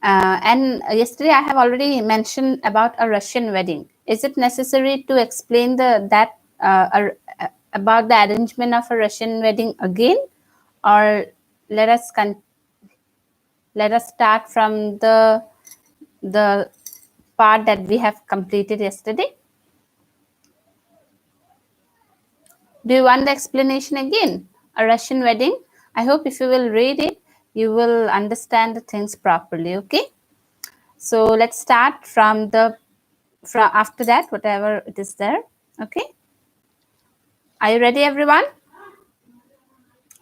And yesterday I have already mentioned about a Russian wedding. Is it necessary to explain about the arrangement of a Russian wedding again, or let us start from the part that we have completed yesterday? Do you want the explanation again? A Russian wedding? I hope if you will read it, you will understand the things properly. Okay. So let's start from after that, whatever it is there. Okay. Are you ready, everyone?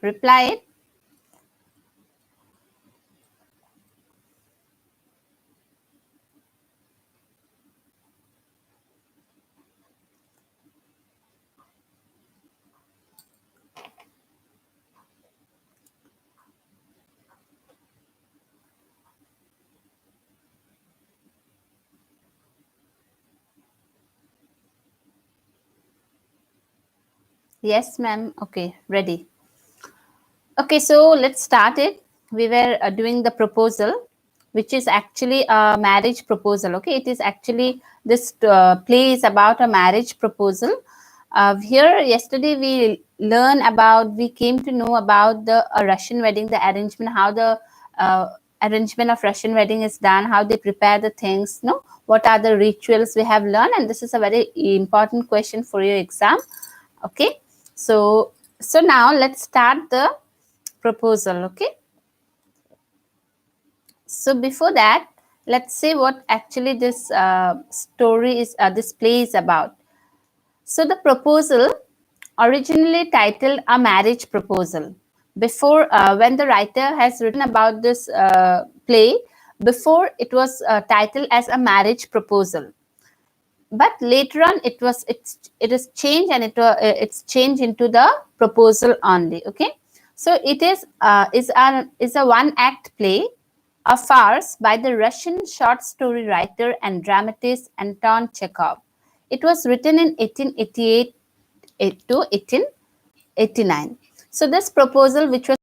Reply it. Yes, ma'am. Okay, ready. Okay, so let's start it. We were doing the proposal, which is actually a marriage proposal. Okay, it is actually this play is about a marriage proposal. Here, yesterday we came to know about the Russian wedding, the arrangement, how the arrangement of Russian wedding is done, how they prepare the things, no, what are the rituals we have learned, and this is a very important question for your exam. Okay, so now let's start the proposal. Okay, so before that, let's see what actually this story is, this play is about. So the proposal, originally titled A Marriage Proposal, before when the writer has written about this play, before it was titled as A Marriage Proposal, but later on it is changed, and it's changed into the proposal only. Okay, so it is a one act play, a farce by the Russian short story writer and dramatist Anton Chekov. It was written in 1888 to 1889. So this proposal, which was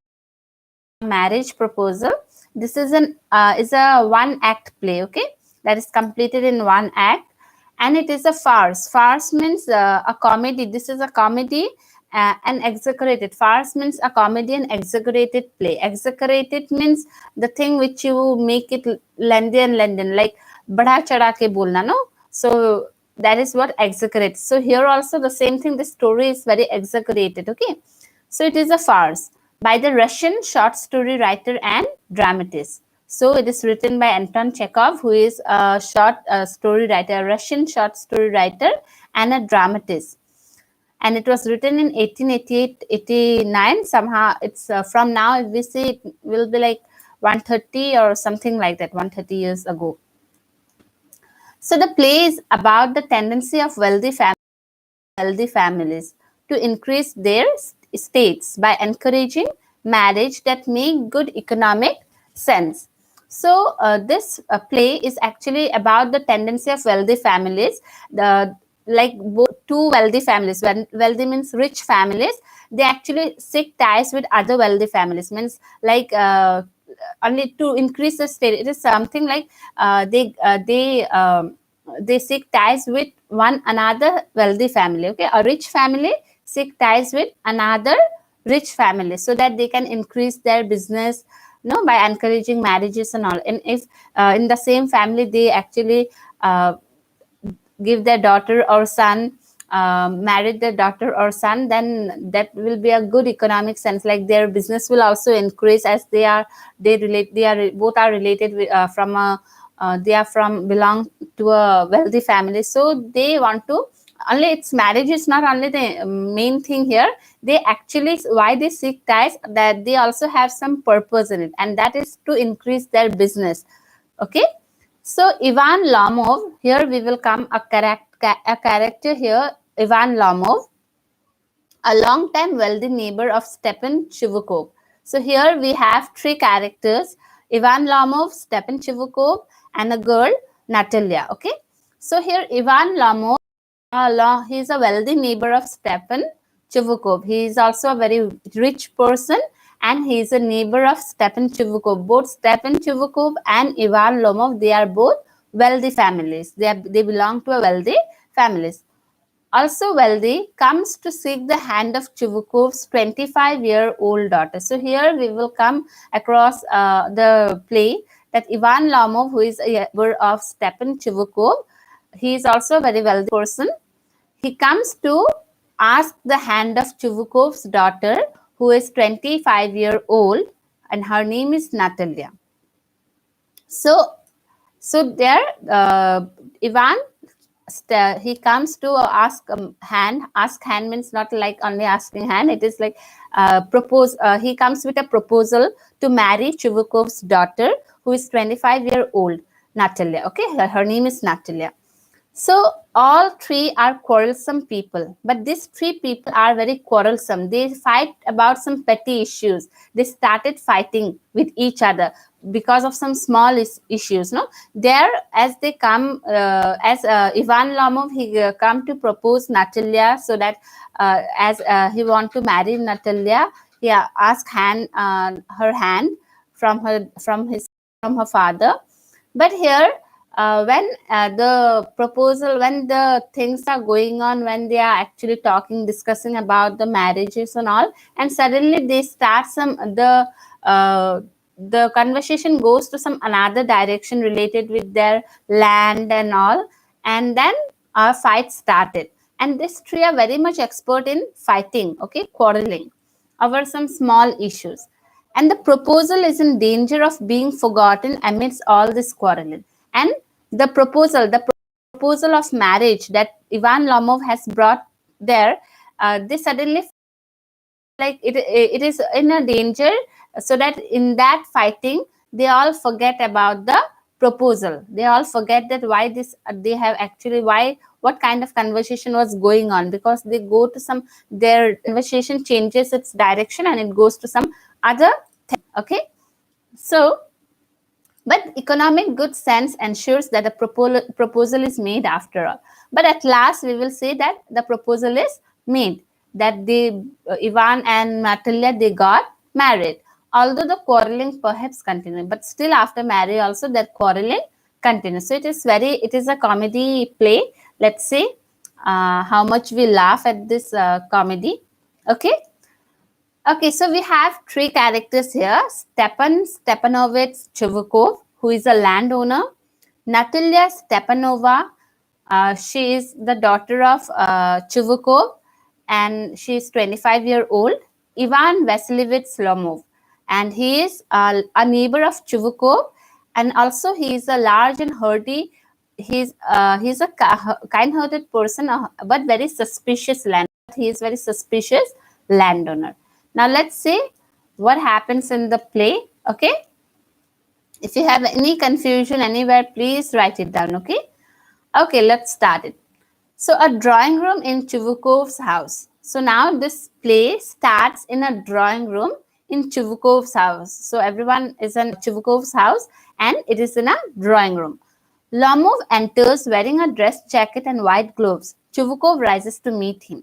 a marriage proposal, this is a one act play. Okay, that is completed in one act, and it is a farce. Farce means a comedy. This is a comedy and exaggerated. Farce means a comedy and exaggerated play. Exaggerated means the thing which you make it lengthy and lengthy, like bada chada ke bolna, no? So that is what exaggerated. So here also the same thing. The story is very exaggerated. Okay, so it is a farce by the Russian short story writer and dramatist. So it is written by Anton Chekov, who is a short story writer, a Russian short story writer and a dramatist. And it was written in 1888-89. Somehow it's from now, if we see, it will be like 130 or something like that, 130 years ago. So the play is about the tendency of wealthy families to increase their estates by encouraging marriage that make good economic sense. So this play is actually about the tendency of wealthy families, like two wealthy families. When wealthy means rich families, they actually seek ties with other wealthy families. Means like only to increase the state. It is something like they seek ties with one another wealthy family. Okay, a rich family seek ties with another rich family so that they can increase their business, by encouraging marriages and all. And if in the same family they actually give their daughter or son, married their daughter or son, then that will be a good economic sense. Like their business will also increase, as they are both are related with, from a they are from belong to a wealthy family. So they want to, only it's marriage is not only the main thing here. They actually, why they seek ties, that they also have some purpose in it, and that is to increase their business. Okay, so Ivan Lomov, here we will come a character here, Ivan Lomov, a long-time wealthy neighbor of Stepan Chivukov. So here we have three characters, Ivan Lomov, Stepan Chivukov, and a girl, Natalia. Okay, so here Ivan Lomov, he is a wealthy neighbor of Stepan Chivukov. He is also a very rich person, and he is a neighbor of Stepan Chivukov. Both Stepan Chivukov and Ivan Lomov, they are both wealthy families. They belong to a wealthy families. Also wealthy, comes to seek the hand of Chivukov's 25-year-old daughter. So here we will come across the play that Ivan Lomov, who is a neighbor of Stepan Chivukov, he is also a very wealthy person. He comes to ask the hand of Chivukov's daughter, who is 25-year-old, and her name is Natalia. So there, Ivan, he comes to ask hand. Ask hand means not like only asking hand. It is like propose. He comes with a proposal to marry Chivukov's daughter, who is 25-year-old, Natalia. Okay, her name is Natalia. So all three are quarrelsome people, but these three people are very quarrelsome. They fight about some petty issues. They started fighting with each other because of some small issues. No, there as they come, as Ivan Lomov, he come to propose Natalia, so that as he want to marry Natalia, he ask her hand from her father. But here, when when the things are going on, when they are actually discussing about the marriages and all, and suddenly they start the conversation goes to some another direction related with their land and all, and then a fight started. And these three are very much expert in fighting, okay, quarreling over some small issues. And the proposal is in danger of being forgotten amidst all this quarreling. And the proposal of marriage that Ivan Lomov has brought there, they suddenly, like, it is in a danger, so that in that fighting they all forget about the proposal. They all forget that why this they have actually why what kind of conversation was going on, because they go to some, their conversation changes its direction and it goes to some other thing. Okay, so but economic good sense ensures that the proposal is made after all. But at last, we will say that the proposal is made, that Ivan and Natalia, they got married. Although the quarreling perhaps continued, but still after marriage also that quarreling continues. So it is a comedy play. Let's see how much we laugh at this comedy. Okay. Okay, so we have three characters here. Stepanovich Chivukov, who is a landowner. Natalia Stepanova, she is the daughter of Chivukov, and she is 25-year-old. Ivan Vasilievich Lomov, and he is a neighbor of Chivukov, and also he is a large and hardy. He's a kind-hearted person, but very suspicious landowner. He is very suspicious landowner. Now let's see what happens in the play. Okay, if you have any confusion anywhere, please write it down. Okay, let's start it. So a drawing room in Chivukov's house. So now this play starts in a drawing room in Chivukov's house. So everyone is in Chivukov's house and it is in a drawing room. Lomov enters wearing a dress jacket and white gloves. Chivukov rises to meet him.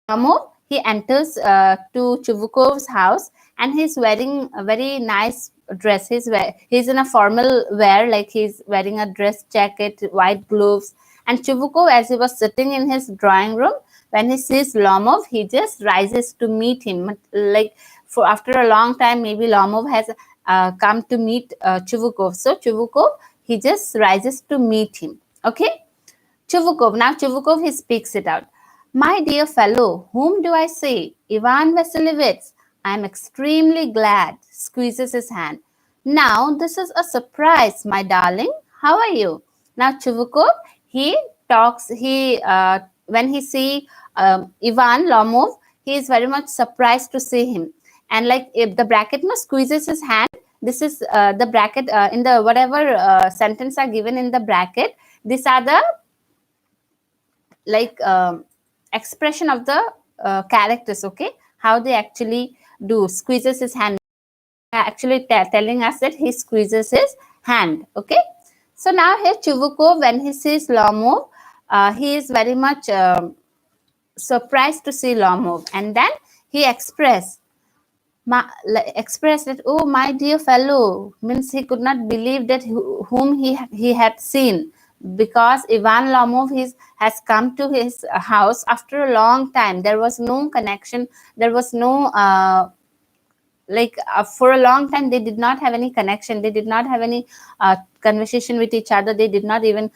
Lomov, he enters to Chivukov's house and he's wearing a very nice dress. He's in a formal wear, like he's wearing a dress jacket, white gloves. And Chivukov, as he was sitting in his drawing room, when he sees Lomov, he just rises to meet him. Like for after a long time, maybe Lomov has come to meet Chivukov. So Chivukov, he just rises to meet him. Okay, Chivukov. Now Chivukov, he speaks it out. My dear fellow, whom do I say? Ivan Vasilievich. I am extremely glad. Squeezes his hand. Now this is a surprise, my darling. How are you? Now Chivukov, he talks. When he see Ivan Lomov, he is very much surprised to see him. And like if the bracket squeezes his hand, this is the bracket in the whatever sentence are given in the bracket. These are the like expression of the characters. Okay, how they actually do. Squeezes his hand, actually telling us that he squeezes his hand. Okay, so now here Chivukov, when he sees Lomov, he is very much surprised to see Lomov, and then he expressed, expressed that, oh, my dear fellow, means he could not believe that whom he had seen, because Ivan Lomov has come to his house after a long time. There was no connection. There was no for a long time they did not have any connection. They did not have any conversation with each other. He did not even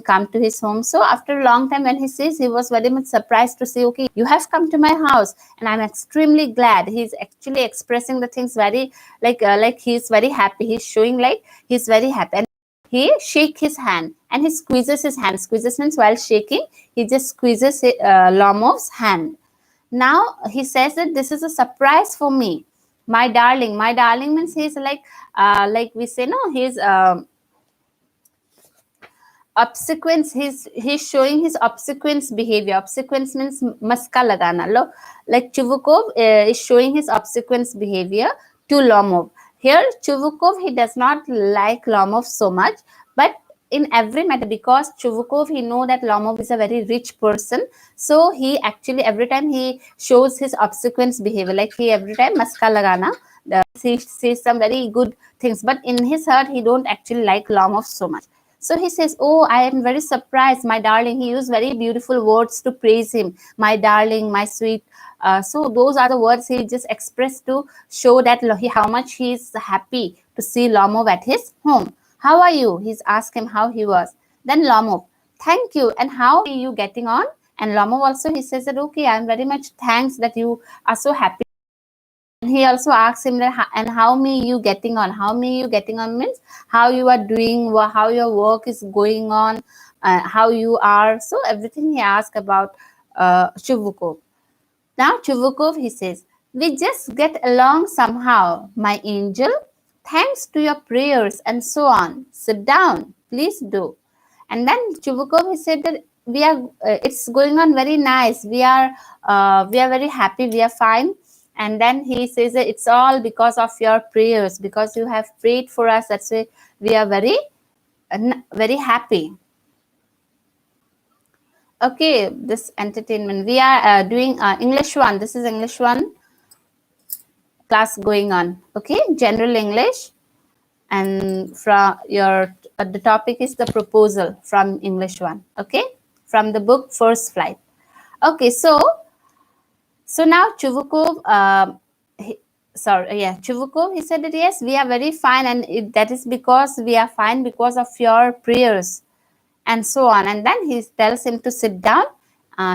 come to his home. So after a long time, when he sees, he was very much surprised to see, okay, you have come to my house, and I'm extremely glad. He's actually expressing the things very like he's very happy. He's showing like he's very happy, and he shake his hand, and he squeezes his hand. Squeezes means while shaking, he just squeezes Lomov's hand. Now he says that this is a surprise for me, my darling. My darling means he's like we say, no, he's obsequence. He's showing his obsequence behavior. Obsequence means maska lagana. Like Chuvukov is showing his obsequence behavior to Lomov. Here Chuvukov, he does not like Lomov so much, but in every matter, because Chuvukov, he know that Lomov is a very rich person, so he actually every time he shows his obsequence behavior, like he every time maska lagana, he says some very good things, but in his heart he don't actually like Lomov so much. So he says, oh, I am very surprised, my darling. He used very beautiful words to praise him, my darling, my sweet. So those are the words he just expressed to show that how much he is happy to see Lomov at his home. How are you? He's asked him how he was. Then Lomov, thank you. And how are you getting on? And Lomov also, he says that, okay, I'm very much thanks that you are so happy. And he also asks him that, and how me you getting on? How me you getting on means how you are doing, how your work is going on, how you are. So everything he asked about Chuvukov. Now Chuvukov, he says, we just get along somehow, my angel. Thanks to your prayers and so on. Sit down, please do. And then Chuvukov, he said that we are. It's going on very nice. We are very happy. We are fine. And then he says that it's all because of your prayers, because you have prayed for us. That's why we are very happy. Okay, this entertainment. We are doing English 1. This is English 1 class going on. Okay, general English. And from your the topic is the proposal from English 1. Okay, from the book First Flight. Okay, so now Chuvukov, Chuvukov, he said that yes, we are very fine, and that is because we are fine because of your prayers and so on. And then he tells him to sit down.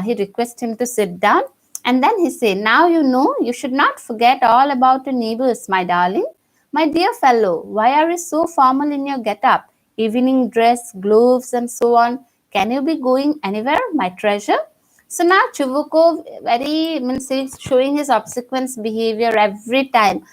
He requests him to sit down, and then he say, now you know you should not forget all about your neighbors, my darling. My dear fellow, why are you so formal in your get-up? Evening dress, gloves, and so on. Can you be going anywhere, my treasure? So now Chuvukov means he's showing his obsequence behavior every time.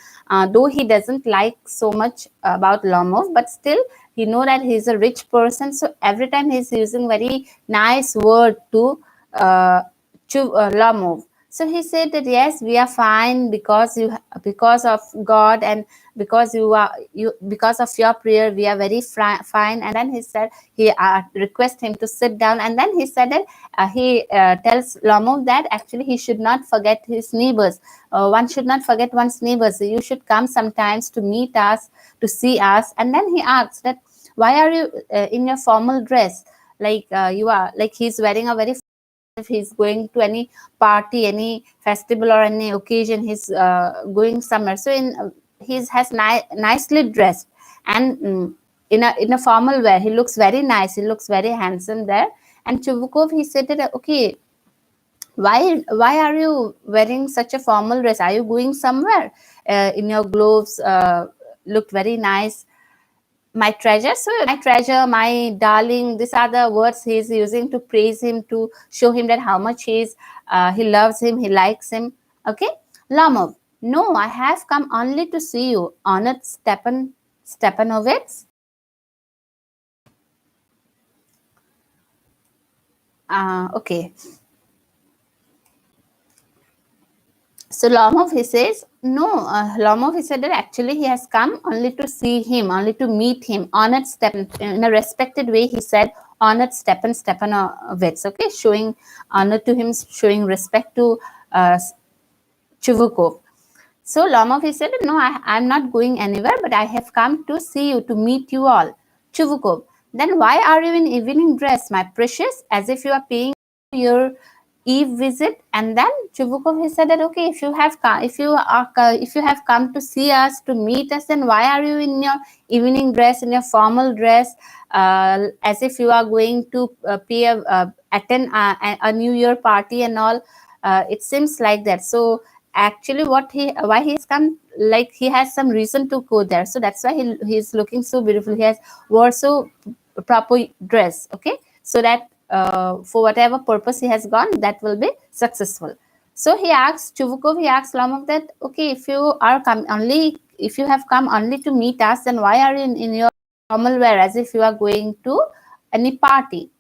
Though he doesn't like so much about Lomov, but still he know that he's a rich person. So every time he's using very nice word to Lomov. So he said that yes, we are fine because of God, and because because of your prayer, we are very fine. And then he said he request him to sit down, and then he said that he tells Lomov that actually he should not forget his neighbors. One should not forget one's neighbors. You should come sometimes to meet us, to see us. And then he asks that why are you in your formal dress, like you are, like he's wearing a very, if he's going to any party, any festival, or any occasion, he's going somewhere. So he has nicely dressed, and in a formal wear, he looks very nice. He looks very handsome there. And Chuvukov, he said that okay, why are you wearing such a formal dress? Are you going somewhere? In your gloves looked very nice, my treasure. So my treasure, my darling, these are the words he's using to praise him, to show him that how much he loves him, he likes him. Okay, Lomov, no, I have come only to see you, honored Stepanovich. Okay. So Lomov, he says, no, Lomov, he said that actually he has come only to see him, only to meet him, honored Stepan, in a respected way, he said, honored Stepanovich, okay, showing honor to him, showing respect to Chuvukov. So Lomov, he said, no, I'm not going anywhere, but I have come to see you, to meet you all. Chuvukov, then why are you in evening dress, my precious, as if you are paying your eve visit? And then Chuvukov, he said that, okay, if you have come, if you have come to see us, to meet us, then why are you in your evening dress, in your formal dress, as if you are going to attend a New Year party and all? It seems like that. So actually why he has come, like he has some reason to go there, so that's why he's looking so beautiful. He has wore so proper dress, okay, so that for whatever purpose he has gone, that will be successful. So he asks Chuvukov, he asks Lomov that, okay, if you have come only to meet us, then why are you in your formal wear, as if you are going to any party?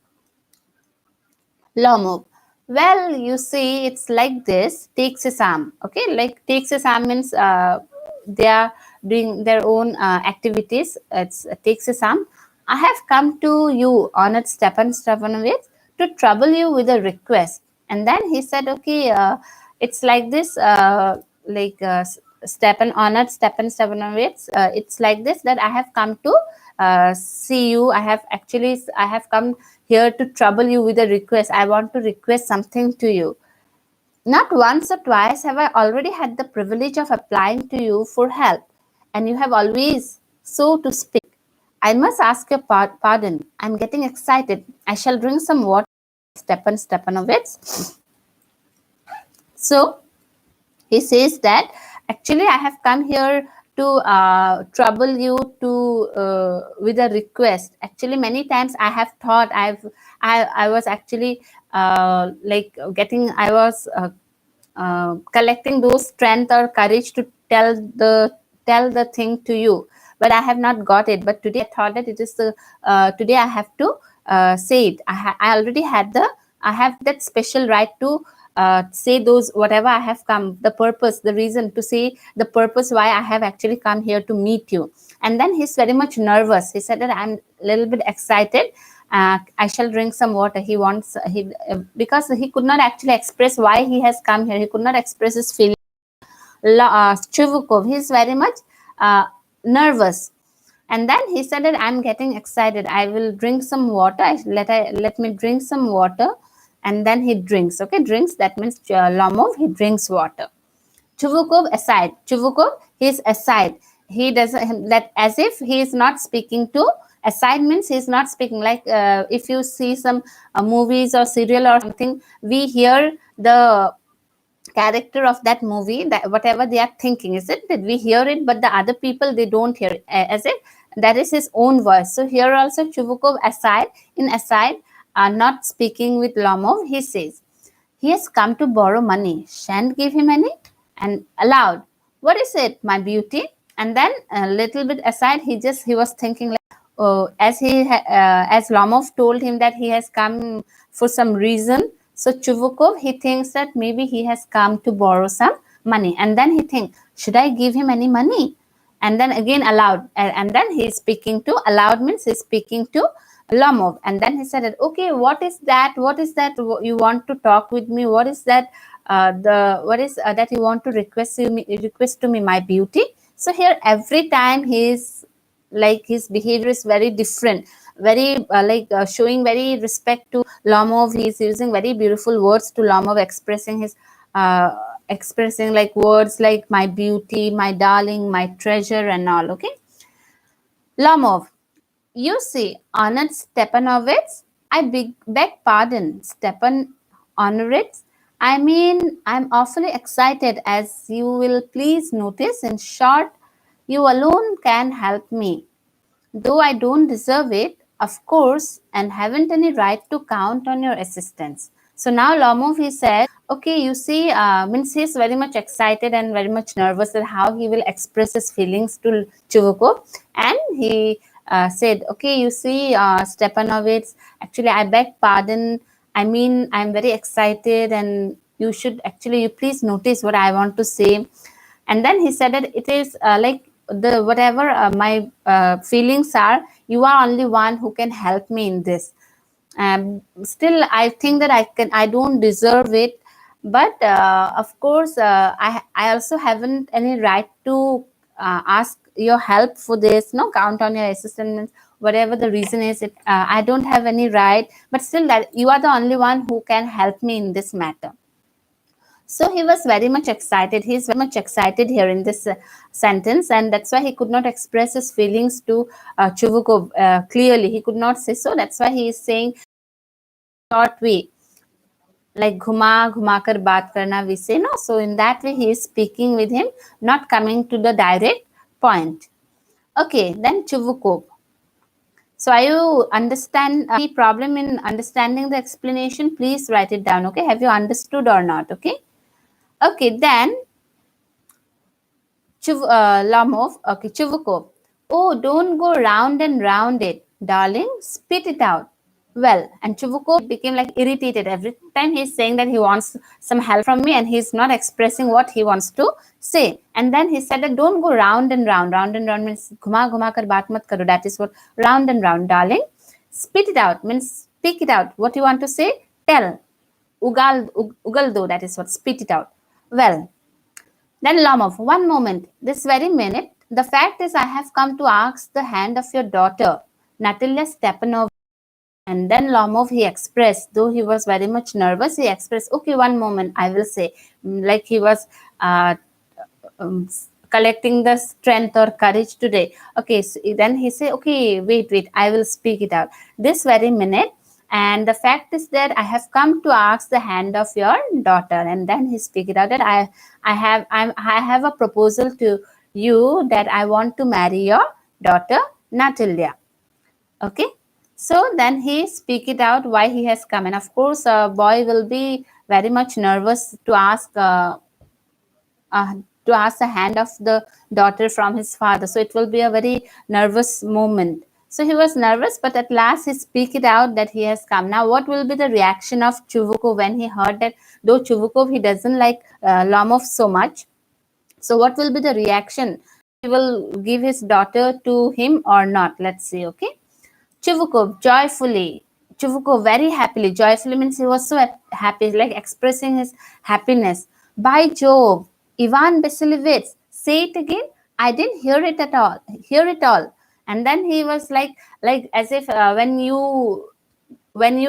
Lomov, well, you see, it's like this. Takes his arm. Okay, like takes his arm means they are doing their own activities. It's takes his arm. I have come to you, honored Stepan Stepanovich, to trouble you with a request. And then he said, okay, it's like this. Honored Stepan Stepanovich. It's like this, that I have come to see you. I have come here to trouble you with a request. I want to request something to you. Not once or twice have I already had the privilege of applying to you for help, and you have always, so to speak. I must ask your pardon. I'm getting excited. I shall drink some water, Stepan Stepanovich. So he says that, actually I have come here to trouble you to with a request. Actually, many times I have thought I was actually collecting those strength or courage to tell the thing to you, but I have not got it. But today I thought that it is today I have to say it. I already I have that special right to say those whatever I have come, the purpose, the reason, to say the purpose why I have actually come here to meet you. And then he's very much nervous. He said that I'm a little bit excited. I shall drink some water. He wants because he could not actually express why he has come here. He could not express his feeling. Chuvukov, he's very much nervous. And then he said that I'm getting excited. I will drink some water. Let me drink some water. And then he drinks. Okay, drinks. That means Lomov, he drinks water. Chuvukov aside. Chuvukov, he's aside. He doesn't, that as if he is not speaking to. Aside means he's not speaking. Like if you see some movies or serial or something, we hear the character of that movie, that whatever they are thinking, is it that we hear it, but the other people, they don't hear it, as if that is his own voice. So here also Chuvukov aside, not speaking with Lomov, he says, he has come to borrow money. Shan't give him any. And aloud, what is it, my beauty? And then a little bit aside, he was thinking like, oh, as Lomov told him that he has come for some reason. So Chuvukov, he thinks that maybe he has come to borrow some money. And then he thinks, should I give him any money? And then again aloud. And then he's speaking to, aloud means he's speaking to Lomov. And then he said, okay, what is that? What is that you want to talk with me? What is that? That you want to request to me, my beauty? So here every time his behavior is very different, very showing very respect to Lomov. He is using very beautiful words to Lomov, expressing like words like my beauty, my darling, my treasure and all. Okay, Lomov, you see, honored Stepanovich, I beg pardon, Stepan Honoritz. I mean, I'm awfully excited, as you will please notice. In short, you alone can help me. Though I don't deserve it, of course, and haven't any right to count on your assistance. So now Lomov, he said, okay, you see, means he's very much excited and very much nervous at how he will express his feelings to Chuvukov. And he said, okay, you see, Stepanovich, actually, I beg pardon. I mean, I'm very excited, and you please notice what I want to say. And then he said that it is the whatever my feelings are, you are only one who can help me in this. Still, I think that I don't deserve it. But of course, I also haven't any right to ask your help for this. No, count on your assistance, whatever the reason is. I don't have any right, but still, that you are the only one who can help me in this matter. So he was very much excited. He's very much excited here in this sentence, and that's why he could not express his feelings to Chuvukov clearly. He could not say so. That's why he is saying short way, like घुमा घुमा कर बात करना we say, no. So in that way he is speaking with him, not coming to the direct point. Okay, then Chuvukov. So are you understand any problem in understanding the explanation? Please write it down. Okay, have you understood or not? Okay. Okay, then Lamov. Okay, Chuvukov. Oh, don't go round and round it, darling. Spit it out. Well, and Chuvukov became like irritated every time he's saying that he wants some help from me and he's not expressing what he wants to say. And then he said that don't go round and round. Round and round means ghuma ghuma kar baat mat karo. That is what round and round, darling. Spit it out means speak it out. What you want to say? Tell. Ugal do. That is what. Spit it out. Well, then Lomov, one moment, this very minute, the fact is I have come to ask the hand of your daughter, Natalia Stepanova. And then Lomov, he expressed, though he was very much nervous, he expressed, okay, one moment, I will say, like he was um, collecting the strength or courage today. Okay, so then he said, okay, wait, I will speak it out. This very minute, and the fact is that I have come to ask the hand of your daughter. And then he speak it out that I have a proposal to you that I want to marry your daughter Natalia. Okay, so then he speak it out why he has come, and of course a boy will be very much nervous to ask the hand of the daughter from his father. So it will be a very nervous moment. So he was nervous, but at last he speak it out that he has come. Now, what will be the reaction of Chuvukov when he heard that? Though Chuvukov, he doesn't like Lomov so much. So what will be the reaction? He will give his daughter to him or not? Let's see. Okay. Chuvukov joyfully. Chuvukov very happily. Joyfully means he was so happy, like expressing his happiness. By Jove, Ivan Vasilevich, say it again. I didn't hear it at all. Hear it all. And then he was like as if when you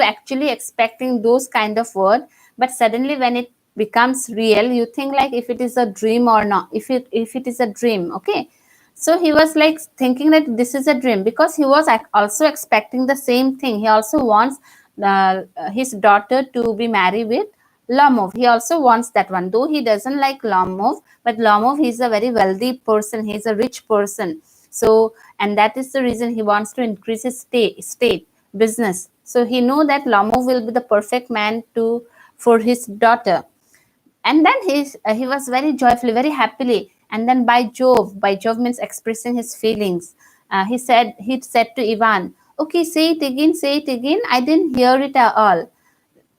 actually expecting those kind of word, but suddenly when it becomes real, you think like if it is a dream or not. If it is a dream, okay. So he was like thinking that this is a dream because he was also expecting the same thing. He also wants his daughter to be married with Lomov. He also wants that one, though he doesn't like Lomov, but Lomov, he's a very wealthy person. He's a rich person. So, and that is the reason he wants to increase his state business. So he know that Lomov will be the perfect man for his daughter. And then he was very joyfully, very happily. And then by Jove means expressing his feelings. He said to Ivan, okay, say it again. I didn't hear it at all.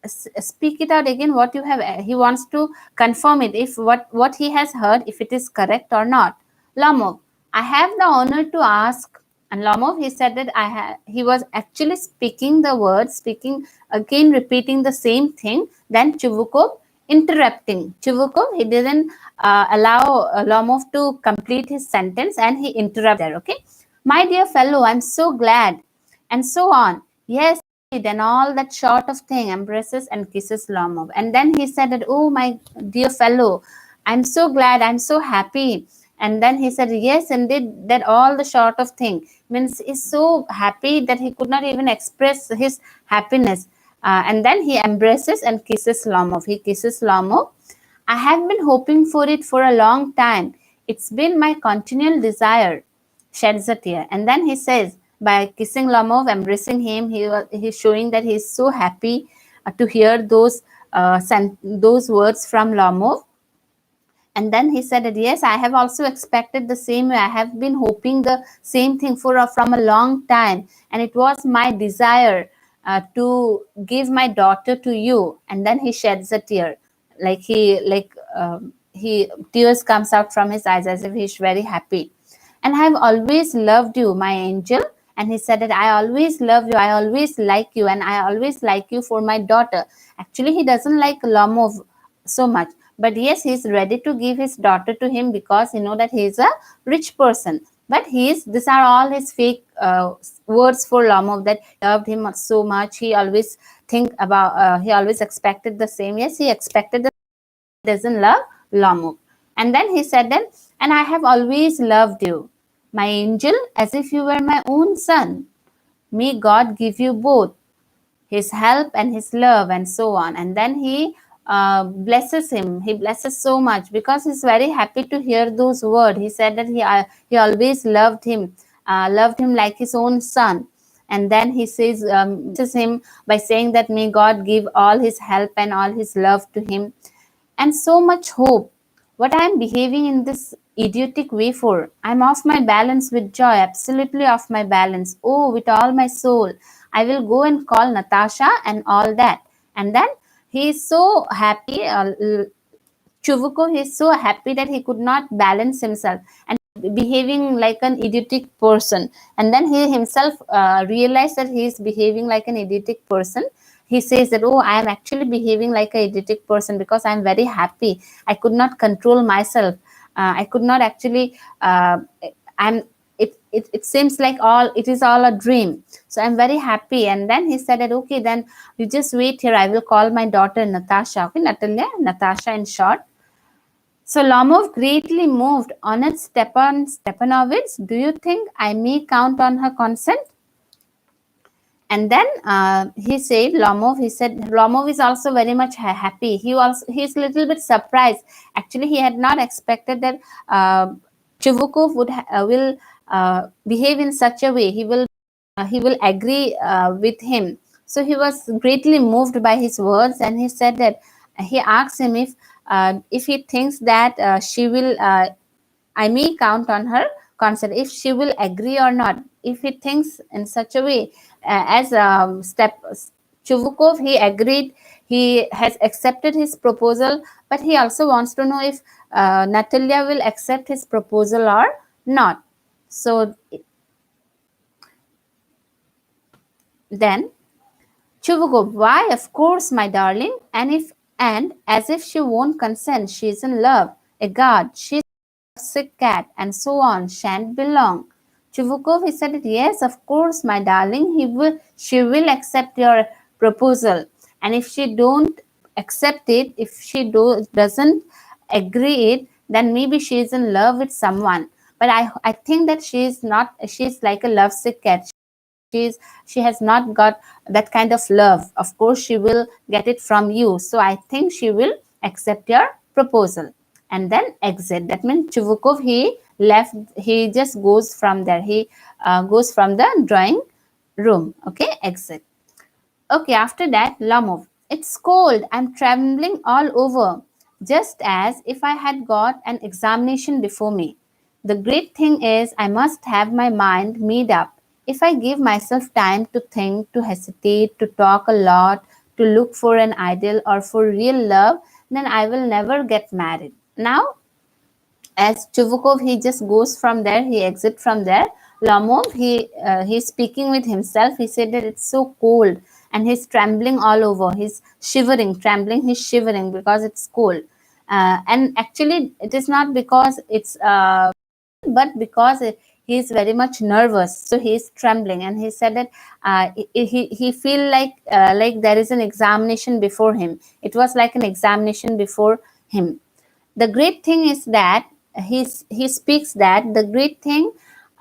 Speak it out again. What you have? He wants to confirm it if what he has heard, if it is correct or not. Lomov, I have the honor to ask. And Lomov, he said that he was actually speaking the words, speaking again, repeating the same thing. Then Chuvukov interrupting. Chuvukov, he didn't allow Lomov to complete his sentence, and he interrupted there. Okay, my dear fellow, I'm so glad, and so on. Yes, and all that sort of thing, embraces and kisses Lomov. And then he said that, oh, my dear fellow, I'm so glad, I'm so happy. And then he said, yes, indeed, that all the sort of thing means he's so happy that he could not even express his happiness. And then he embraces and kisses Lomov. He kisses Lomov. I have been hoping for it for a long time. It's been my continual desire. Sheds a tear. And then he says, by kissing Lomov, embracing him, he's showing that he's so happy to hear those words from Lomov. And then he said that, yes, I have also expected the same way. I have been hoping the same thing from a long time. And it was my desire to give my daughter to you. And then he sheds a tear. Tears comes out from his eyes as if he's very happy. And I have always loved you, my angel. And he said that I always love you, I always like you, and I always like you for my daughter. Actually, he doesn't like Lomov so much. But yes, he's ready to give his daughter to him because he know that he is a rich person. But these are all his fake words for Lomov, that loved him so much. He always he always expected the same. Yes, he expected the doesn't love Lomov. And then he said that, and I have always loved you, my angel, as if you were my own son. May God give you both his help and his love, and so on. And then he blesses him. He blesses so much because he's very happy to hear those words. He said that he always loved him like his own son. And then he says, blesses him by saying that may God give all his help and all his love to him, and so much hope. What I am behaving in this idiotic way for? I'm off my balance with joy, absolutely off my balance. Oh, with all my soul. I will go and call Natasha and all that. And then he is so happy. Chuvuko, he is so happy that he could not balance himself and behaving like an idiotic person. And then he himself realized that he is behaving like an idiotic person. He says that, oh, I am actually behaving like an idiotic person because I am very happy. I could not control myself. I could not actually. I'm. It seems like it is all a dream. So I'm very happy. And then he said that, okay, then you just wait here. I will call my daughter Natasha. Okay, Natalia, Natasha in short. So Lomov, greatly moved, honored Stepanovich, do you think I may count on her consent? And then he said, Lomov is also very much happy. He's a little bit surprised. Actually, he had not expected that Chivukov will behave in such a way. He will agree with him. So he was greatly moved by his words, and he said that he asked him if he thinks that she will. I may count on her consent if she will agree or not. If he thinks in such a way, as Chuvukov, he agreed, he has accepted his proposal, but he also wants to know if Natalia will accept his proposal or not. So then Chuvukov, why? Of course, my darling. And as if she won't consent, she's in love. A god, she's sick cat, and so on, shan't be long. Chuvukov, he said it, yes, of course, my darling, she will accept your proposal. And if she don't accept it, if she doesn't agree it, then maybe she is in love with someone. But I think that she's like a lovesick cat. She has not got that kind of love. Of course, she will get it from you. So I think she will accept your proposal. And then exit. That means Chuvukov, he left. He just goes from there. He goes from the drawing room. Okay, exit. Okay, after that, Lomov. It's cold. I'm trembling all over, just as if I had got an examination before me. The great thing is, I must have my mind made up. If I give myself time to think, to hesitate, to talk a lot, to look for an ideal or for real love, then I will never get married. Now, as Chuvukov, he just goes from there, he exits from there. Lomov, he's speaking with himself. He said that it's so cold and he's trembling all over. He's shivering, trembling, he's shivering because it's cold. And actually, it is not because it's, but because he is very much nervous. So he is trembling, and he said that he feel like there is an examination before him. It was like an examination before him. The great thing is that he speaks that the great thing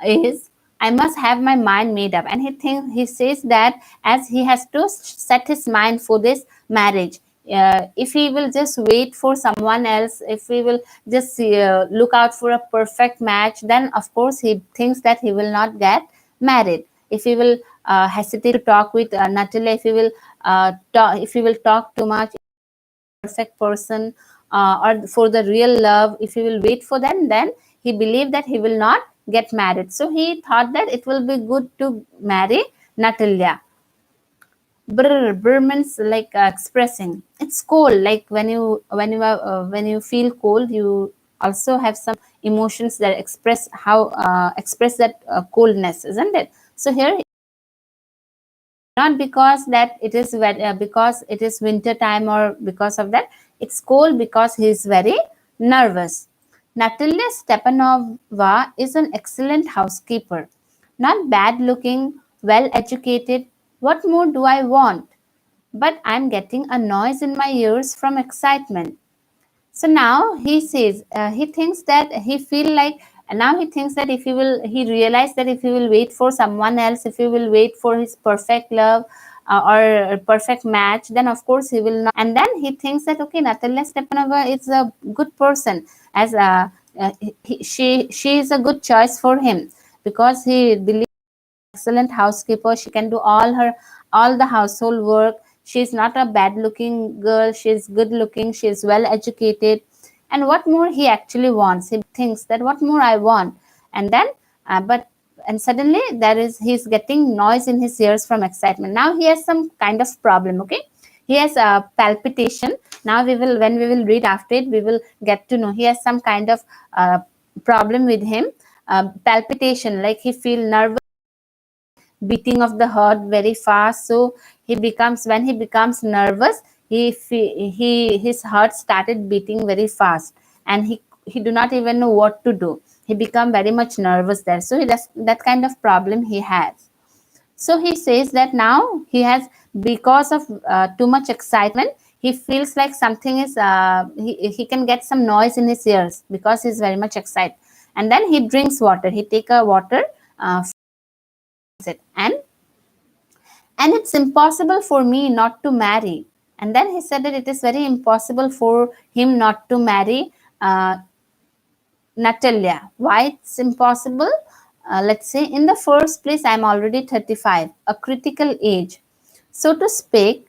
is I must have my mind made up, and he says that as he has to set his mind for this marriage. If he will just wait for someone else, if he will just look out for a perfect match, then of course he thinks that he will not get married. If he will hesitate to talk with Natalia, if he will talk too much, perfect person or for the real love, if he will wait for them, then he believed that he will not get married. So he thought that it will be good to marry Natalia. Brr means like expressing. It's cold. Like when you feel cold, you also have some emotions that express that coldness, isn't it? So here, not because that it is because it is winter time or because of that, It's cold because he is very nervous. Natalia Stepanova is an excellent housekeeper. Not bad looking, well educated. What more do I want? But I'm getting a noise in my ears from excitement. So now he says, he thinks that he feel like, now he thinks that if he will, he realized that if he will wait for someone else, if he will wait for his perfect love or perfect match, then of course he will not. And then he thinks that, okay, Natalia Stepanova is a good person, as she is a good choice for him, because he believes excellent housekeeper. She can do all the household work. She's not a bad looking girl. She's good looking. She's well educated. And what more he actually wants? He thinks that what more I want. And then, but and suddenly he's getting noise in his ears from excitement. Now he has some kind of problem. Okay, he has a palpitation. Now when we will read after it, we will get to know he has some kind of problem with him. Palpitation, like he feel nervous, beating of the heart very fast. So he becomes, when he becomes nervous, his heart started beating very fast, and he do not even know what to do. He become very much nervous there. So he does that kind of problem he has. So he says that now he has, because of too much excitement, he feels like something is he can get some noise in his ears because he's very much excited. And then he drinks water. He take a water, it, and it's impossible for me not to marry. And then he said that it is very impossible for him not to marry uh, Natalia. Why it's impossible? Let's say, in the first place, I'm already 35, a critical age, so to speak.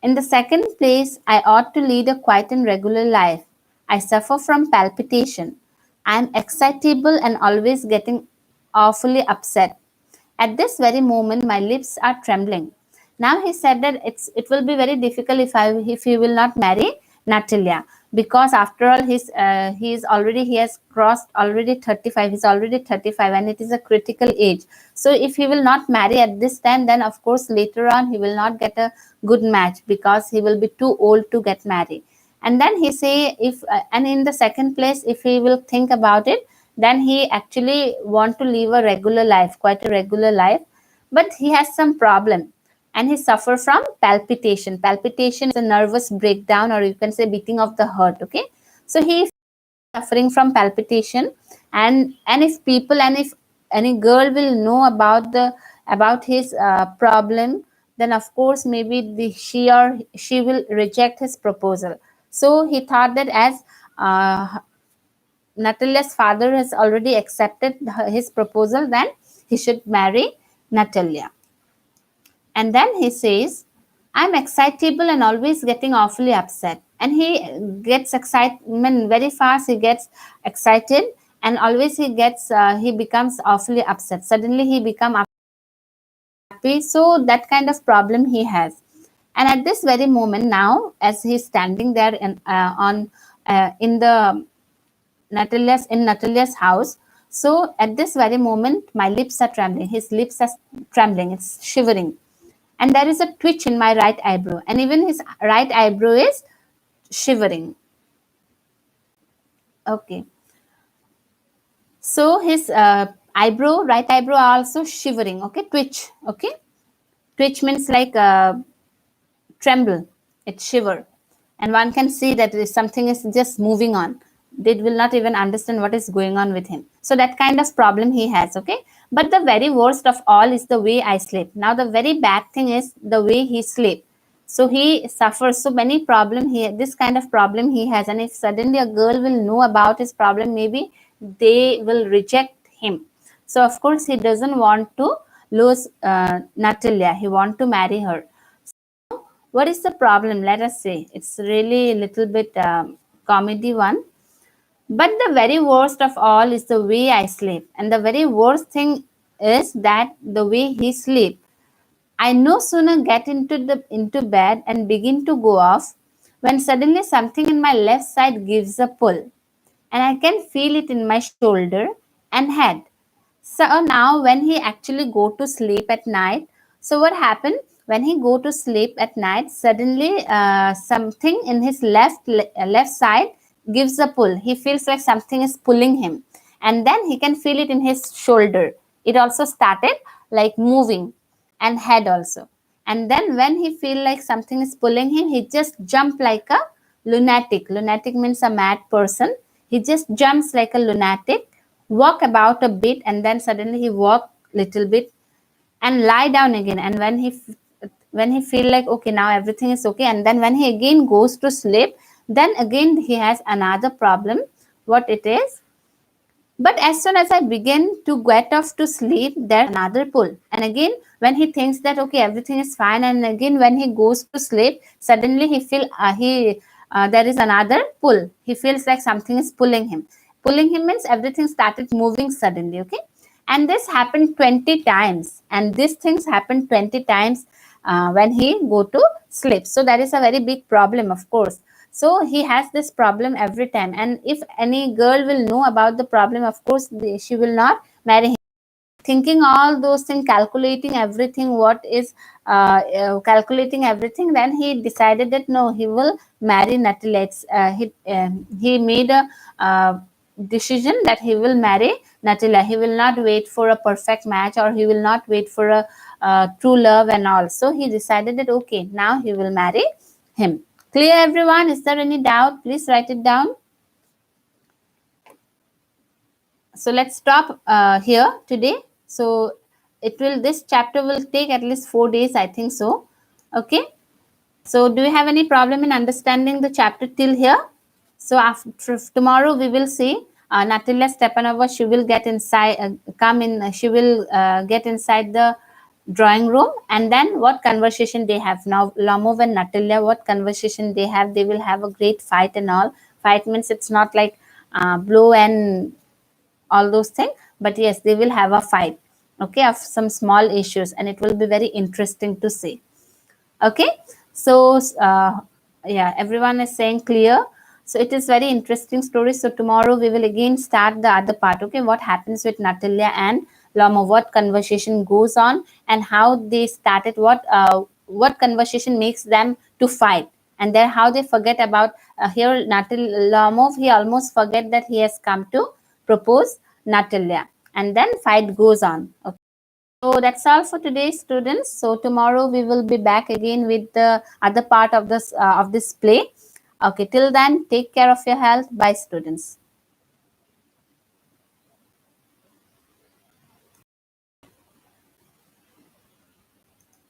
In the second place, I ought to lead a quiet and regular life. I suffer from palpitation. I am excitable and always getting awfully upset. At this very moment, my lips are trembling. Now he said that it will be very difficult if he will not marry Natalia, because after all he has crossed already 35. He's already 35 and it is a critical age. So if he will not marry at this time, then of course later on he will not get a good match because he will be too old to get married. And then he say, if and in the second place, if he will think about it, then he actually want to live a regular life, quite a regular life, but he has some problem, and he suffer from palpitation. Palpitation is a nervous breakdown, or you can say beating of the heart. Okay, so he is suffering from palpitation. And if any girl will know about his problem, then of course maybe she will reject his proposal. So he thought that as Natalia's father has already accepted his proposal, then he should marry Natalia. And then he says, I'm excitable and always getting awfully upset. And he gets excitement very fast. He gets excited, and always he becomes awfully upset. Suddenly he becomes happy. So that kind of problem he has. And at this very moment now, as he's standing there in the Natalia's house. So at this very moment, my lips are trembling. His lips are trembling. It's shivering. And there is a twitch in my right eyebrow. And even his right eyebrow is shivering. Okay. So his right eyebrow are also shivering. Okay. Twitch. Okay. Twitch means like tremble. It's shiver. And one can see that something is just moving on. They will not even understand what is going on with him. So that kind of problem he has. Okay. But the very worst of all is the way I sleep. Now the very bad thing is the way he sleep. So he suffers so many problem. This kind of problem he has. And if suddenly a girl will know about his problem, maybe they will reject him. So of course he doesn't want to lose Natalia. He want to marry her. What is the problem? Let us say it's really a little bit comedy one. But the very worst of all is the way I sleep. And the very worst thing is that the way he sleep. I no sooner get into bed and begin to go off when suddenly something in my left side gives a pull, and I can feel it in my shoulder and head. So now when he actually go to sleep at night, so what happened? when he go to sleep at night, suddenly something in his left side gives a pull. He feels like something is pulling him, and then he can feel it in his shoulder. It also started like moving, and head also. And then when he feel like something is pulling him, he just jump like a lunatic. Lunatic means a mad person. He just jumps like a lunatic, walk about a bit, and then suddenly he walk little bit and lie down again. And when he feel like okay, now everything is okay, and then when he again goes to sleep, then again he has another problem. What it is? But as soon as I begin to get off to sleep, there's another pull. And again, when he thinks that okay, everything is fine, and again when he goes to sleep, suddenly he feel he there is another pull. He feels like something is pulling him. Pulling him means everything started moving suddenly. Okay, and this happened 20 times, and these things happened 20 times when he go to sleep. So that is a very big problem, of course. So he has this problem every time, and if any girl will know about the problem, of course she will not marry him. Thinking all those things, calculating everything, what is calculating everything, then he decided that no, he will marry Natila. He made a decision that he will marry Natila. He will not wait for a perfect match, or he will not wait for a true love and all. So he decided that okay, now he will marry him. Clear, everyone? Is there any doubt? Please write it down. So let's stop here today. So this chapter will take at least 4 days, I think so. Okay. So do you have any problem in understanding the chapter till here? So after tomorrow we will see Natila Stepanova. She will get inside, she will get inside the drawing room, and then what conversation they have. Now Lomov and Natila, what conversation they have? They will have a great fight and all. Fight means it's not like blow and all those things, but yes, they will have a fight, okay, of some small issues, and it will be very interesting to see. Okay, so yeah, everyone is saying clear. So it is very interesting story. So tomorrow we will again start the other part. Okay, what happens with Natalia and Lama, what conversation goes on, and how they started, what conversation makes them to fight, and then how they forget about here Natalia Lomov, he almost forget that he has come to propose Natalia, and then fight goes on. Okay. So that's all for today, students. So tomorrow we will be back again with the other part of this play. Okay, till then, take care of your health. Bye, students.